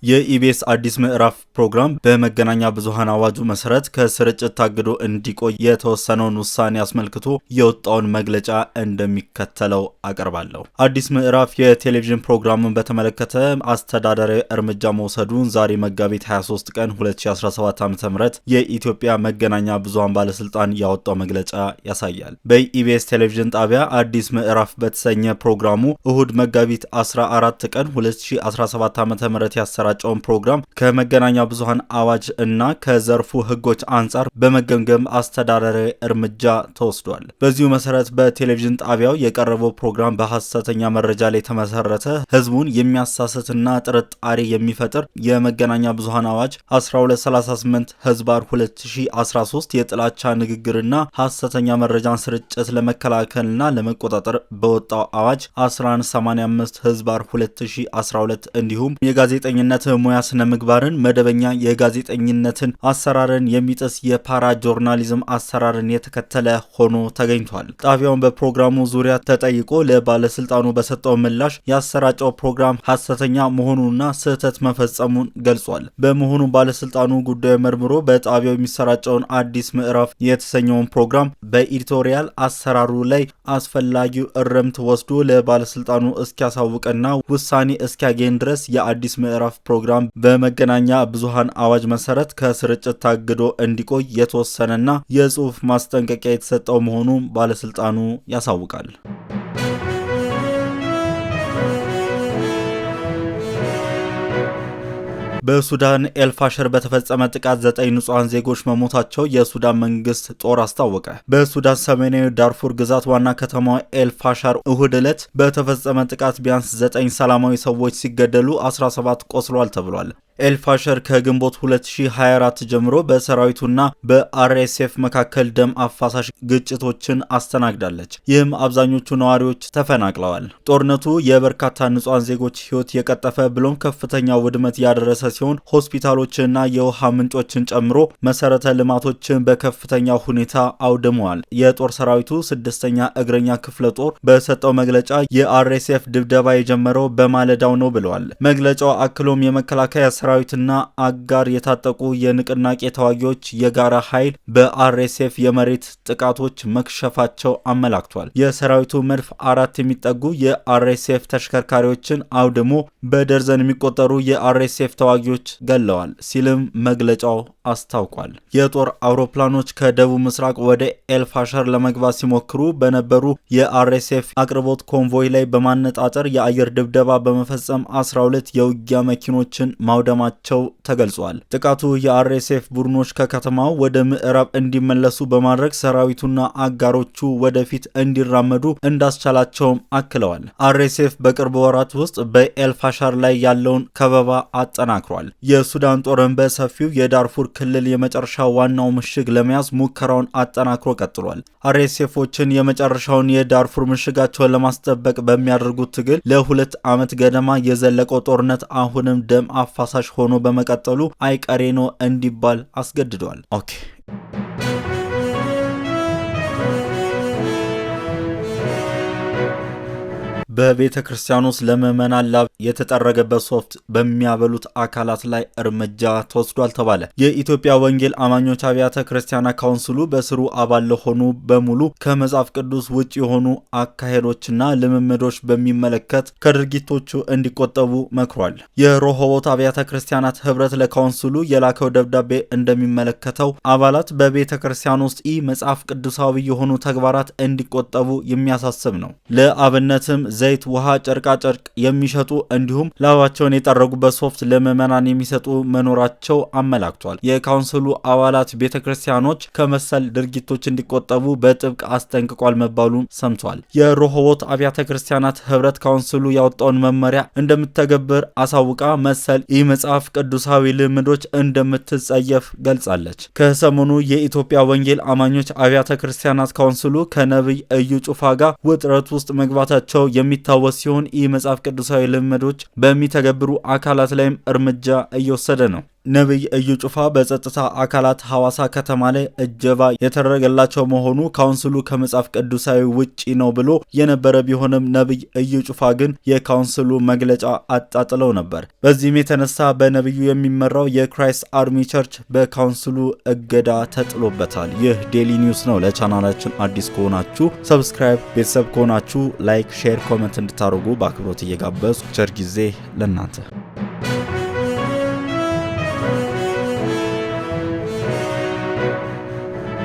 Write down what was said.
የኢቢኤስ አዲስ ምዕራፍ ፕሮግራም በመገናኛ ብዙሃን አዋጁ መሰረት ከስርጭት ታግዶ እንዲቆይ የተወሰነውን ውሳኔ አስመልክቶ የወጣውን መግለጫ እንደሚከተለው አቀርባለሁ። አዲስ ምዕራፍ የቴሌቪዥን ፕሮግራሙን በተመለከተ አስተዳደራዊ እርምጃ መውሰዱን ዛሬ መጋቢት 23 ቀን 2017 ዓ.ም የኢትዮጵያ መገናኛ ብዙሃን ባለስልጣን ያወጣው መግለጫ ያሳያል። በኢቢኤስ ቴሌቪዥን ጣቢያ አዲስ ምዕራፍ በተሰኘ ፕሮግራሙ እሁድ መጋቢት 14 ቀን 2017 ዓ.ም ያሰራጨውን ፕሮግራም ከመገናኛ ብዙሃን አዋጅ እና ከዘርፉ ሕጎች አንጻር በመገምገም አስተዳደራዊ እርምጃ ተወስዷል። በዚሁ መሰረት በቴሌቪዥን ጣቢያው የቀረበው ፕሮግራም በሐሰተኛ መረጃ ላይ የተመሰረተ ሕዝቡን የሚያሳስትና ጥርጣሬ የሚፈጥር የመገናኛ ብዙሃን አዋጅ 1238/2013 የጥላቻ ንግግርና ሐሰተኛ መረጃን ስርጭት ለመከላከልና ለመቆጣጠር በወጣው አዋጅ 1185/2012 እንዲሁም የጋዜጠኝነት ሙያ ስነ ምግባርን፣ መደበኛ የጋዜጠኝነትን አሰራርን የሚጥስ የፓራ ጆርናሊዝም አሰራርን የተከተለ ሆኖ ተገኝቷል። ጣቢያውን በፕሮግራሙ ዙሪያ ተጠይቆ ለባለስልጣኑ በሰጠው ምላሽ ያሰራጨው ፕሮግራም ሐሰተኛ መሆኑንና ስህተት መፈጸሙን ገልጿል። በመሆኑ ባለስልጣኑ ጉዳዩ መርምሮ በጣቢያው የሚሰራጨውን አዲስ ምዕራፍ የተሰኘውን ፕሮግራም በኤዲቶሪያል አሰራሩ ላይ አስፈላጊው እርምት ወስዶ ለባለስልጣኑ እስኪያሳውቅና ውሳኔ እስኪያገኝ ድረስ የአዲስ ምዕራፍ ፕሮግራም በመገናኛ ብዙሃን አዋጅ መሰረት ከስርጭት ታግዶ እንዲቆይ የተወሰነና የጽሑፍ ማስጠንቀቂያ የተሰጠው መሆኑን ባለስልጣኑ ያሳውቃል። በሱዳን ኤልፋሸር በተፈጸመ ጥቃት 9 ንጹሃን ዜጎች መሞታቸው የሱዳን መንግስት ጦር አስታወቀ። በሱዳን ሰሜናዊ ዳርፉር ግዛት ዋና ከተማ ኤልፋሸር እሁድ ዕለት በተፈጸመ ጥቃት ቢያንስ 9 ሰላማዊ ሰዎች ሲገደሉ 17 ቆስሏል ተብሏል። ኤልፋሸር ከግንቦት 2024 ጀምሮ በሰራዊቱና በአርኤስኤፍ መካከል ደም አፋሳሽ ግጭቶችን አስተናግዳለች። ይህም አብዛኞቹ ነዋሪዎች ተፈናቅለዋል። ጦርነቱ የበርካታ ንጹሃን ዜጎች ሕይወት የቀጠፈ ብሎም ከፍተኛ ውድመት ያደረሰ ሲሆን ሆስፒታሎችንና የውሃ ምንጮችን ጨምሮ መሰረተ ልማቶችን በከፍተኛ ሁኔታ አውድመዋል። የጦር ሰራዊቱ 6ኛ እግረኛ ክፍለ ጦር በሰጠው መግለጫ የአርኤስኤፍ ድብደባ የጀመረው በማለዳው ነው ብለዋል። መግለጫው አክሎም የመከላከያ ሰራዊትና አጋር የታጠቁ የንቅናቄ ተዋጊዎች የጋራ ኃይል በአርኤስኤፍ የመሬት ጥቃቶች መክሸፋቸው አመላክቷል። የሰራዊቱ መድፍ 4 የሚጠጉ የአርኤስኤፍ ተሽከርካሪዎችን አውድሞ በደርዘን የሚቆጠሩ የአርኤስኤፍ ተዋጊዎች ገለዋል ሲልም መግለጫው አስታውቋል። የጦር አውሮፕላኖች ከደቡብ ምስራቅ ወደ ኤልፋሸር ለመግባት ሲሞክሩ በነበሩ የአርኤስኤፍ አቅርቦት ኮንቮይ ላይ በማነጣጠር የአየር ድብደባ በመፈጸም 12 የውጊያ መኪኖችን ማውደማቸው ተገልጿል። ጥቃቱ የአርኤስኤፍ ቡድኖች ከከተማው ወደ ምዕራብ እንዲመለሱ በማድረግ ሰራዊቱና አጋሮቹ ወደፊት እንዲራመዱ እንዳስቻላቸውም አክለዋል። አርኤስኤፍ በቅርብ ወራት ውስጥ በኤልፋሸር ላይ ያለውን ከበባ አጠናክሯል። የሱዳን ጦርን በሰፊው የዳርፉር ክልል የመጨረሻ ዋናው ምሽግ ለመያዝ ሙከራውን አጠናክሮ ቀጥሏል። አርኤስኤፎችን የመጨረሻውን የዳርፉር ምሽጋቸውን ለማስጠበቅ በሚያደርጉት ትግል ለ2 ዓመት ገደማ የዘለቀው ጦርነት አሁንም ደም አፋሳሽ ሆኖ በመቀጠሉ አይቀሬ ነው እንዲባል አስገድዷል። በቤተ ክርስቲያን ውስጥ ለምዕመናን ላብ የተጠረገበት ሶፍት በሚያበሉት አካላት ላይ እርምጃ ተወስዷል ተባለ። የኢትዮጵያ ወንጌል አማኞች አብያተ ክርስቲያናት ካውንስሉ በስሩ አባል ለሆኑ በሙሉ ከመጽሐፍ ቅዱስ ውጭ የሆኑ አካሄዶችና ልምምዶች በሚመለከት ከድርጊቶቹ እንዲቆጠቡ መክሯል። የሮሆቦት አብያተ ክርስቲያናት ህብረት ለካውንስሉ የላከው ደብዳቤ እንደሚመለከተው አባላት በቤተ ክርስቲያን ውስጥ መጽሐፍ ቅዱሳዊ የሆኑ ተግባራት እንዲቆጠቡ የሚያሳስብ ነው። ለአብነትም ዘይት፣ ውሃ፣ ጨርቃ ጨርቅ የሚሸጡ እንዲሁም ላባቸውን የጠረጉበት ሶፍት ለምዕመናን የሚሰጡ መኖራቸው አመላክቷል። የካውንስሉ አባላት ቤተክርስቲያኖች ከመሰል ድርጊቶች እንዲቆጠቡ በጥብቅ አስጠንቅቋል መባሉን ሰምቷል። የሮሆቦት አብያተ ክርስቲያናት ህብረት ካውንስሉ ያወጣውን መመሪያ እንደምትተገብር አሳውቃ መሰል መጽሐፍ ቅዱሳዊ ልምዶች እንደምትጸየፍ ገልጻለች። ከሰሞኑ የኢትዮጵያ ወንጌል አማኞች አብያተ ክርስቲያናት ካውንስሉ ከነብይ እዩ ጩፋ ጋር ውጥረት ውስጥ መግባታቸው የሚታወስ ሲሆን መጽሐፍ ቅዱሳዊ ልምዶች በሚተገብሩ አካላት ላይም እርምጃ እየወሰደ ነው። ነብይ እዩ ጩፋ በጸጥታ አካላት ሐዋሳ ከተማ ላይ እጀባ የተደረገላቸው መሆኑ ካውንስሉ ከመጽሐፍ ቅዱሳዊ ውጪ ነው ብሎ የነበረ ቢሆንም ነብይ እዩ ጩፋ ግን የካውንስሉ መግለጫ አጣጥለው ነበር። በዚህም የተነሳ በነብዩ የሚመራው የክራይስት አርሚ ቸርች በካውንስሉ እገዳ ተጥሎበታል። ይህ ዴሊ ኒውስ ነው። ለቻናላችን አዲስ ከሆናችሁ ሰብስክራይብ፣ ቤተሰብ ከሆናችሁ ላይክ፣ ሼር፣ ኮሜንት እንድታደርጉ በአክብሮት እየጋበዝኩ ቸር ጊዜ ለእናንተ